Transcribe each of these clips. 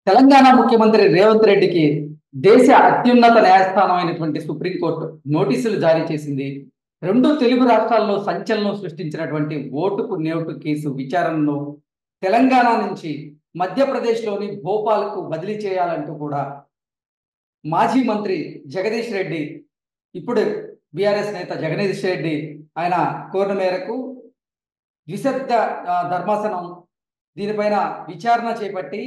తెలంగాణ ముఖ్యమంత్రి రేవంత్ రెడ్డికి దేశ అత్యున్నత న్యాయస్థానం అయినటువంటి సుప్రీంకోర్టు నోటీసులు జారీ చేసింది. రెండు తెలుగు రాష్ట్రాల్లో సంచలనం సృష్టించినటువంటి ఓటుకు నోటు కేసు విచారణను తెలంగాణ నుంచి మధ్యప్రదేశ్లోని భోపాల్కు బదిలీ చేయాలంటూ కూడా మాజీ మంత్రి జగదీష్ రెడ్డి, ఇప్పుడు బీఆర్ఎస్ నేత జగదీష్ రెడ్డి ఆయన కోరిన మేరకు ద్విసభ్య ధర్మాసనం దీనిపైన విచారణ చేపట్టి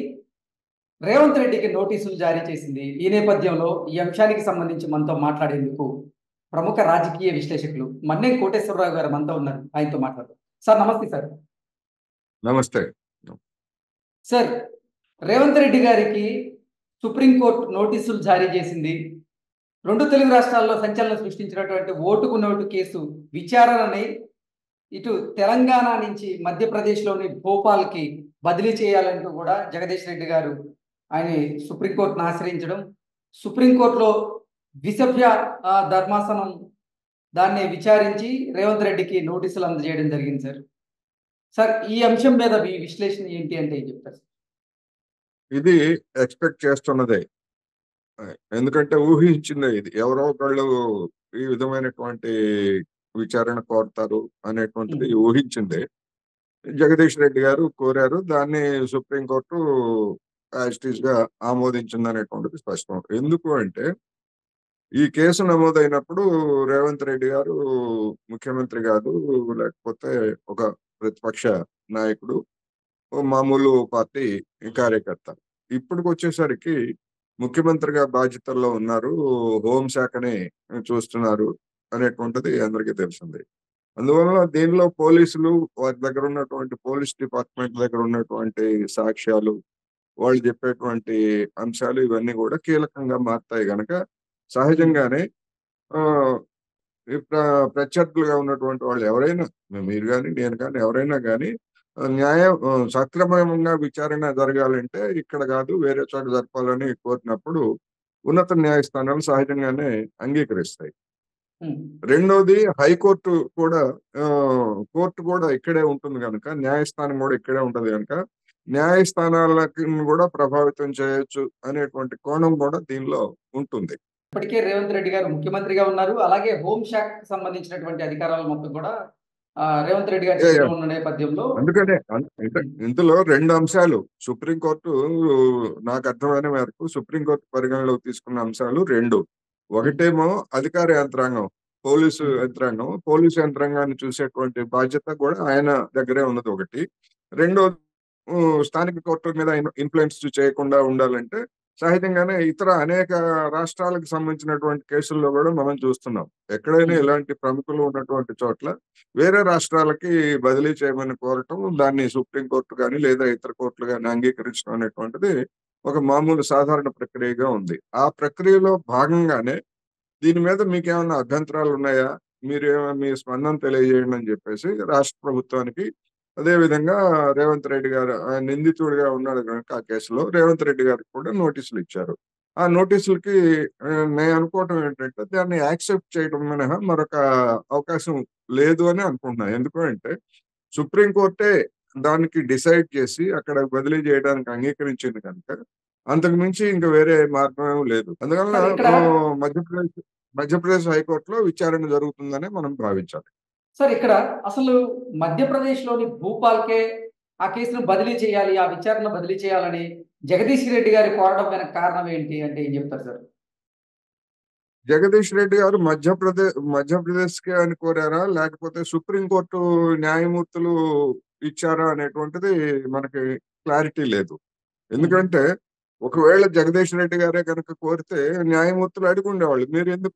రేవంత్ రెడ్డికి నోటీసులు జారీ చేసింది. ఈ నేపథ్యంలో ఈ అంశానికి సంబంధించి మనతో మాట్లాడేందుకు ప్రముఖ రాజకీయ విశ్లేషకులు మన్నేటి కోటేశ్వరరావు గారు మనతో ఉన్నారు. ఆయనతో మాట్లాడదాం. సార్ నమస్తే. సార్ నమస్తే. సార్, రేవంత్ రెడ్డి గారికి సుప్రీంకోర్టు నోటీసులు జారీ చేసింది. రెండు తెలుగు రాష్ట్రాల్లో సంచలనం సృష్టించినటువంటి ఓటుకు నోటు కేసు విచారణని ఇటు తెలంగాణ నుంచి మధ్యప్రదేశ్లోని భోపాల్కి బదిలీ చేయాలంటూ కూడా జగదీష్ రెడ్డి గారు ఆయన సుప్రీంకోర్టును ఆశ్రయించడం, సుప్రీంకోర్టులో ద్విసభ్య ధర్మాసనం దాన్ని విచారించి రేవంత్ రెడ్డికి నోటీసులు అందజేయడం జరిగింది. సార్ ఈ అంశం మీద మీ విశ్లేషణ ఏంటి అంటే ఏం చెప్తారు? ఇది ఎక్స్పెక్ట్ చేస్తున్నదే, ఎందుకంటే ఊహించిందే. ఇది ఎవరో ఒకళ్ళు ఈ విధమైనటువంటి విచారణ కోరుతారు అనేటువంటిది ఊహించిందే. జగదీష్ రెడ్డి గారు కోరారు, దాన్ని సుప్రీంకోర్టు యాజిటీస్ గా ఆమోదించింది అనేటువంటిది స్పష్టం. ఎందుకు అంటే ఈ కేసు నమోదైనప్పుడు రేవంత్ రెడ్డి గారు ముఖ్యమంత్రి కాదు, లేకపోతే ఒక ప్రతిపక్ష నాయకుడు, మామూలు పార్టీ కార్యకర్త. ఇప్పటికి వచ్చేసరికి ముఖ్యమంత్రిగా బాధ్యతల్లో ఉన్నారు, హోంశాఖని చూస్తున్నారు అనేటువంటిది అందరికీ తెలిసింది. అందువల్ల దీనిలో పోలీసులు, వారి దగ్గర ఉన్నటువంటి పోలీస్ డిపార్ట్మెంట్ దగ్గర ఉన్నటువంటి సాక్ష్యాలు, వాళ్ళు చెప్పేటువంటి అంశాలు ఇవన్నీ కూడా కీలకంగా మారుతాయి కనుక సహజంగానే ప్రత్యర్థులుగా ఉన్నటువంటి వాళ్ళు ఎవరైనా, మీరు కానీ నేను కానీ ఎవరైనా కానీ, న్యాయం సక్రమంగా విచారణ జరగాలంటే ఇక్కడ కాదు వేరే చోట జరపాలని కోరినప్పుడు ఉన్నత న్యాయస్థానాలు సహజంగానే అంగీకరిస్తాయి. రెండోది హైకోర్టు కూడా, కోర్టు కూడా ఇక్కడే ఉంటుంది కనుక, న్యాయస్థానం కూడా ఇక్కడే ఉంటది కనుక న్యాయస్థానాలకు కూడా ప్రభావితం చేయొచ్చు అనేటువంటి కోణం కూడా దీనిలో ఉంటుంది. ఇప్పటికే రేవంత్ రెడ్డి గారు ముఖ్యమంత్రిగా ఉన్నారు, అలాగే హోంశాఖకు సంబంధించినటువంటి అధికారాలు మొత్తం కూడా రేవంత్ రెడ్డి గారు చేస్తూ ఉన్న నేపథ్యంలో, అందుకనే ఇందులో రెండు అంశాలు సుప్రీంకోర్టు, నాకు అర్థమైన మేరకు సుప్రీంకోర్టు పరిగణలోకి తీసుకున్న అంశాలు రెండు. ఒకటేమో అధికార యంత్రాంగం, పోలీసు యంత్రాంగం, పోలీసు యంత్రాంగాన్ని చూసేటువంటి బాధ్యత కూడా ఆయన దగ్గరే ఉన్నది ఒకటి. రెండో, స్థానిక కోర్టుల మీద ఇన్ఫ్లుయెన్స్ చేయకుండా ఉండాలంటే సహజంగానే ఇతర అనేక రాష్ట్రాలకు సంబంధించినటువంటి కేసుల్లో కూడా మనం చూస్తున్నాం. ఎక్కడైనా ఇలాంటి ప్రముఖులు ఉన్నటువంటి చోట్ల వేరే రాష్ట్రాలకి బదిలీ చేయమని కోరటం, దాన్ని సుప్రీంకోర్టు కానీ లేదా ఇతర కోర్టులు కానీ అంగీకరించడం అనేటువంటిది ఒక మామూలు సాధారణ ప్రక్రియగా ఉంది. ఆ ప్రక్రియలో భాగంగానే దీని మీద మీకేమన్నా అభ్యంతరాలు ఉన్నాయా, మీ స్పందన తెలియజేయండి అని చెప్పేసి రాష్ట్ర ప్రభుత్వానికి, అదేవిధంగా రేవంత్ రెడ్డి గారు నిందితుడిగా ఉన్నాడు కనుక ఆ కేసులో రేవంత్ రెడ్డి గారికి కూడా నోటీసులు ఇచ్చారు. ఆ నోటీసులకి నేను అనుకోవటం ఏంటంటే దాన్ని యాక్సెప్ట్ చేయడం మినహా మరొక అవకాశం లేదు అని అనుకుంటున్నాను. ఎందుకంటే సుప్రీంకోర్టే దానికి డిసైడ్ చేసి అక్కడ బదిలీ చేయడానికి అంగీకరించింది కనుక అంతకు మించి ఇంకా వేరే మార్గం లేదు. అందువల్ల మధ్యప్రదేశ్ హైకోర్టులో విచారణ జరుగుతుందని మనం భావించాలి. సార్, ఇక్కడ అసలు మధ్యప్రదేశ్లోని భూపాల్కే ఆ కేసును బదిలీ చేయాలి, ఆ విచారణ బదిలీ చేయాలని జగదీష్ రెడ్డి గారి కోరడం వెనక కారణం ఏంటి అంటే ఏం చెప్తారు సార్? జగదీష్ రెడ్డి గారు మధ్యప్రదేశ్ కి అని కోరారా, లేకపోతే సుప్రీంకోర్టు న్యాయమూర్తులు ఇచ్చారా అనేటువంటిది మనకి క్లారిటీ లేదు. ఎందుకంటే ఒకవేళ జగదీష్ రెడ్డి గారే కనుక కోరితే న్యాయమూర్తులు అడిగి ఉండేవాళ్ళు, మీరు ఎందుకు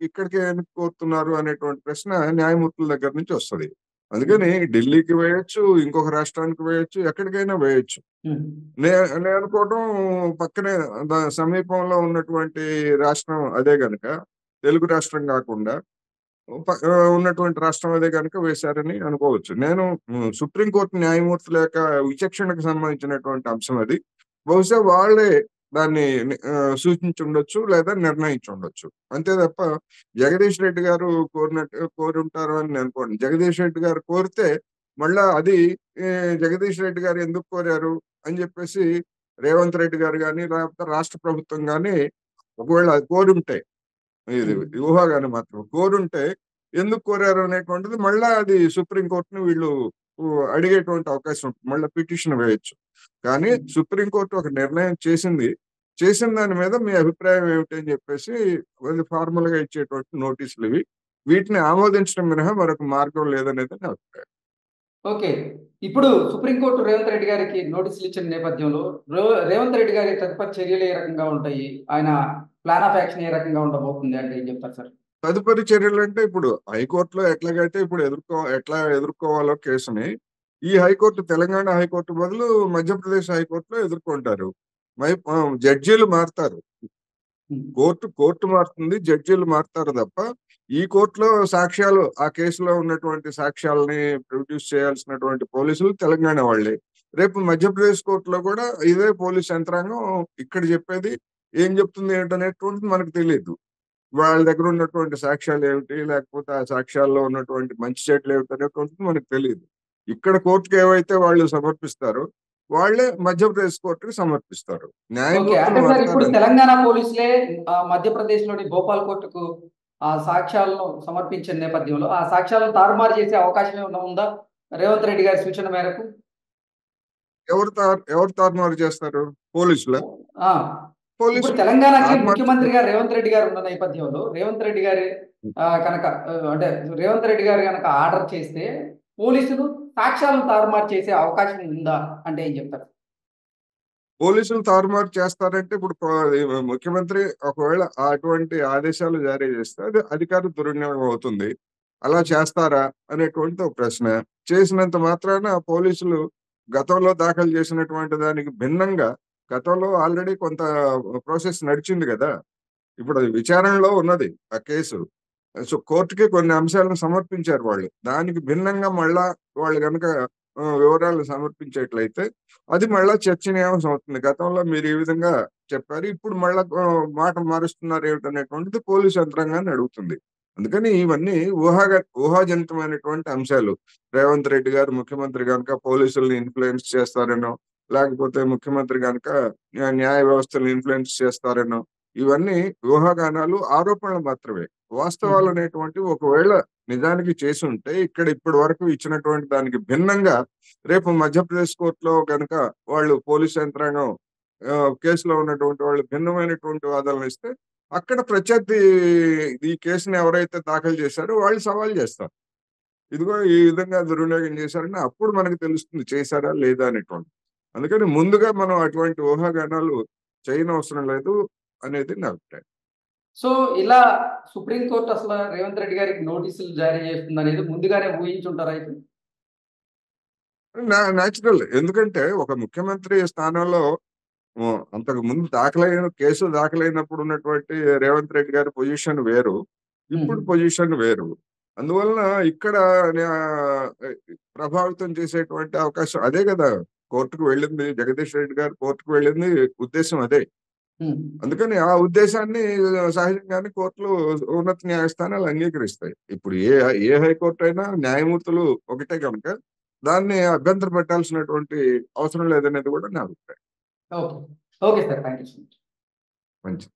కోరుతున్నారు అనేటువంటి ప్రశ్న న్యాయమూర్తుల దగ్గర నుంచి వస్తుంది. అందుకని ఢిల్లీకి వేయొచ్చు, ఇంకొక రాష్ట్రానికి వేయొచ్చు, ఎక్కడికైనా వేయొచ్చు. నేను అనుకోవటం పక్కనే సమీపంలో ఉన్నటువంటి రాష్ట్రం అదే గనక, తెలుగు రాష్ట్రం కాకుండా ఉన్నటువంటి రాష్ట్రం అదే కనుక వేశారని అనుకోవచ్చు. నేను సుప్రీంకోర్టు న్యాయమూర్తుల యొక్క విచక్షణకు సంబంధించినటువంటి అంశం అది. బహుశా వాళ్ళే దాన్ని సూచించుండొచ్చు లేదా నిర్ణయించుండొచ్చు. అంతే తప్ప జగదీష్ రెడ్డి గారు కోరి ఉంటారు అని నేను అనుకోండి. జగదీష్ రెడ్డి గారు కోరితే మళ్ళా అది జగదీష్ రెడ్డి గారు ఎందుకు కోరారు అని చెప్పేసి రేవంత్ రెడ్డి గారు కానీ లేకపోతే రాష్ట్ర ప్రభుత్వం కానీ ఒకవేళ అది కోరుంటే, ఇది ఊహాగాని మాత్రం కోరుంటే ఎందుకు కోరారు అనేటువంటిది మళ్ళా అది సుప్రీంకోర్టుని వీళ్ళు అడిగేటువంటి అవకాశం ఉంటుంది, మళ్ళీ పిటిషన్ వేయొచ్చు. కానీ సుప్రీంకోర్టు ఒక నిర్ణయం చేసింది, చేసిన దాని మీద మీ అభిప్రాయం ఏమిటి అని చెప్పేసి ఫార్మల్ గా ఇచ్చేటువంటి నోటీసులు ఇవి. వీటిని ఆమోదించడం మినహా మరొక మార్గం లేదనేది నా అభిప్రాయం. ఓకే. ఇప్పుడు సుప్రీంకోర్టు రేవంత్ రెడ్డి గారికి నోటీసులు ఇచ్చిన నేపథ్యంలో రేవంత్ రెడ్డి గారి తదుపరి చర్యలు ఏ రకంగా ఉంటాయి? ఆయన ప్లాన్ ఆఫ్ యాక్షన్ ఏ రకంగా ఉండబోతుంది అంటే ఏం చెప్తారు సార్? తదుపరి చర్యలు అంటే ఇప్పుడు హైకోర్టులో ఎట్లాగైతే ఇప్పుడు ఎట్లా ఎదుర్కోవాలో కేసుని ఈ హైకోర్టు, తెలంగాణ హైకోర్టు బదులు మధ్యప్రదేశ్ హైకోర్టులో ఎదుర్కొంటారు. జడ్జీలు మారుతారు, కోర్టు మారుతుంది, జడ్జీలు మారుతారు తప్ప ఈ కోర్టులో సాక్ష్యాలు, ఆ కేసులో ఉన్నటువంటి సాక్ష్యాలని ప్రొడ్యూస్ చేయాల్సినటువంటి పోలీసులు తెలంగాణ వాళ్ళే. రేపు మధ్యప్రదేశ్ కోర్టులో కూడా ఇదే పోలీస్ యంత్రాంగం ఇక్కడ చెప్పేది ఏం చెప్తుంది ఏంటనేటువంటిది మనకు తెలియదు. వాళ్ళ దగ్గర ఉన్నటువంటి సాక్ష్యాలు ఏమిటి, లేకపోతే ఆ సాక్ష్యాల్లో ఉన్నటువంటి మంచి చెట్లు ఏమిటి అనేటువంటిది మనకు తెలియదు. ఇక్కడ కోర్టుకి ఏవైతే వాళ్ళు సమర్పిస్తారో వాళ్ళే మధ్యప్రదేశ్ కోర్టుకి సమర్పిస్తారు. ఓకే. న్యాయమూర్తులు అంటే సార్ ఇప్పుడు మారుతారు. తెలంగాణ పోలీసులే మధ్యప్రదేశ్ లోని భోపాల్ కోర్టుకు ఆ సాక్ష్యాలను సమర్పించిన నేపథ్యంలో ఆ సాక్ష్యాలను తారుమారు చేసే అవకాశం ఏమైనా ఉందా రేవంత్ రెడ్డి గారి సూచన మేరకు? ఎవరు తారుమారు చేస్తారు? పోలీసుల. ఆ ఇప్పుడు పోలీసులు తెలంగాణకి తారుమారు ముఖ్యమంత్రిగా రేవంత్ రెడ్డి గారు ఉన్న నేపథ్యంలో రేవంత్ రెడ్డి గారి కనుక అంటే రేవంత్ రెడ్డి గారు కనుక ఆర్డర్ చేస్తే పోలీసులు సాక్ష్యాలను తారుమారు చేసే అవకాశం ఉందా అంటే ఏం చెప్తారు? పోలీసులు తారుమారు చేస్తారంటే ఇప్పుడు ముఖ్యమంత్రి ఒకవేళ అటువంటి ఆదేశాలు జారీ చేస్తే అది అధికార దుర్వినియోగం అవుతుంది. అలా చేస్తారా అనేటువంటి ఒక ప్రశ్న. చేసినంత మాత్రాన పోలీసులు గతంలో దాఖలు చేసినటువంటి దానికి భిన్నంగా, గతంలో ఆల్రెడీ కొంత ప్రాసెస్ నడిచింది కదా, ఇప్పుడు అది విచారణలో ఉన్నది ఆ కేసు. సో కోర్టుకి కొన్ని అంశాలను సమర్పించారు వాళ్ళు. దానికి భిన్నంగా మళ్ళా వాళ్ళు కనుక వివరాలను సమర్పించేట్లయితే అది మళ్ళా చర్చనీయాంశం అవుతుంది. గతంలో మీరు ఈ విధంగా చెప్పారు, ఇప్పుడు మళ్ళా మాట మారుస్తున్నారు ఏమిటనేటువంటిది పోలీసు యంత్రాంగాన్ని అడుగుతుంది. అందుకని ఇవన్నీ ఊహాజనితమైనటువంటి అంశాలు. రేవంత్ రెడ్డి గారు ముఖ్యమంత్రి కనుక పోలీసుల్ని ఇన్ఫ్లుయెన్స్ చేస్తారనో, లేకపోతే ముఖ్యమంత్రి కనుక న్యాయ వ్యవస్థను ఇన్ఫ్లుయెన్స్ చేస్తారనో, ఇవన్నీ ఊహాగానాలు, ఆరోపణలు మాత్రమే. వాస్తవాలు అనేటువంటి ఒకవేళ నిజానికి చేసి ఉంటే ఇక్కడ ఇప్పటి వరకు ఇచ్చినటువంటి దానికి భిన్నంగా రేపు మధ్యప్రదేశ్ కోర్టులో కనుక వాళ్ళు పోలీస్ యంత్రాంగం కేసులో ఉన్నటువంటి వాళ్ళు భిన్నమైనటువంటి వాదనలు ఇస్తే అక్కడ ప్రత్యర్థి ఈ కేసుని ఎవరైతే దాఖలు చేశారో వాళ్ళు సవాల్ చేస్తారు, ఇదిగో ఈ విధంగా దుర్వినియోగం చేశారని. అప్పుడు మనకు తెలుస్తుంది చేశారా లేదా అనేటువంటి. అందుకని ముందుగా మనం అటువంటి ఊహాగానాలు చేయనవసరం లేదు అనేది నా అభిప్రాయం. సో ఇలా సుప్రీంకోర్టు అసలు రేవంత్ రెడ్డి గారికి నోటీసులు జారీ చేస్తుంది అనేది ముందుగానే ఊహించుంటారా అయితే? న్యాచురల్. ఎందుకంటే ఒక ముఖ్యమంత్రి స్థానంలో అంతకు ముందు కేసు దాఖలైనప్పుడు ఉన్నటువంటి రేవంత్ రెడ్డి గారి పొజిషన్ వేరు, ఇప్పుడు పొజిషన్ వేరు. అందువలన ఇక్కడ ప్రభావితం చేసేటువంటి అవకాశం అదే కదా. కోర్టుకు వెళ్ళింది జగదీష్ రెడ్డి గారు, కోర్టుకు వెళ్ళింది ఉద్దేశం అదే. అందుకని ఆ ఉద్దేశాన్ని సహజంగానే కోర్టులు, ఉన్నత న్యాయస్థానాలు అంగీకరిస్తాయి. ఇప్పుడు ఏ హైకోర్టు అయినా న్యాయమూర్తులు ఒకటే కనుక దాన్ని అభ్యంతర పెట్టాల్సినటువంటి అవసరం లేదనేది కూడా నా అభిప్రాయం. Okay. Okay sir. Thank you so much. మంచిది.